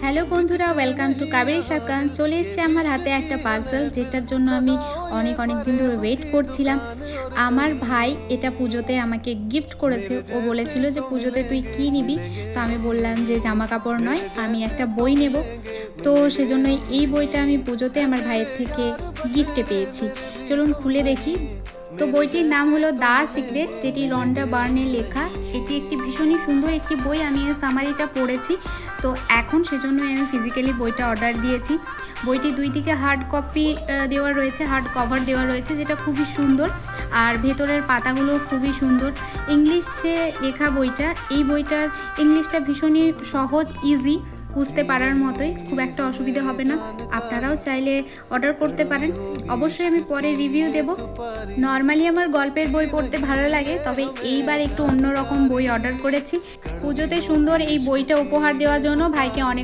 Hello বন্ধুরা, welcome to Kaveri সাকান। চলে এসছে আমার হাতে একটা পার্সেল, যেটার জন্য আমি অনেক দিন ধরে ওয়েট করছিলাম। আমার ভাই এটা পুজোতে আমাকে গিফট করেছে। ও বলেছিল যে পুজোতে তুই কী নিবি, তো আমি বললাম যে জামা কাপড় নয়, আমি একটা বই নেব। তো সেজন্য এই বইটা আমি পুজোতে আমার ভাইয়ের থেকে গিফটে পেয়েছি। চলুন খুলে দেখি। তো বইটির নাম হলো দ্য সিক্রেট, যেটি রন্ডা বার্নের লেখা। এটি একটি ভীষণই সুন্দর একটি বই। আমি এর সামারিটা পড়েছি, তো এখন সেজন্যই আমি ফিজিক্যালি বইটা অর্ডার দিয়েছি। বইটি দুই দিকে হার্ড কপি দেওয়া রয়েছে, হার্ড কভার দেওয়া রয়েছে, যেটা খুবই সুন্দর। আর ভেতরের পাতাগুলো খুবই সুন্দর। ইংলিশে লেখা বইটা। এই বইটার ইংলিশটা ভীষণই সহজ, ইজি, বুঝতে পারার মতোই, খুব একটা অসুবিধা হবে না। আপনারাও চাইলে অর্ডার করতে পারেন। অবশ্যই আমি পরে রিভিউ দেব। নর্মালি আমার গল্পের বই পড়তে ভালো লাগে, তবে এইবার একটু অন্যরকম বই অর্ডার করেছি। পুজোতে সুন্দর এই বইটা উপহার দেওয়ার জন্য ভাইকে অনেক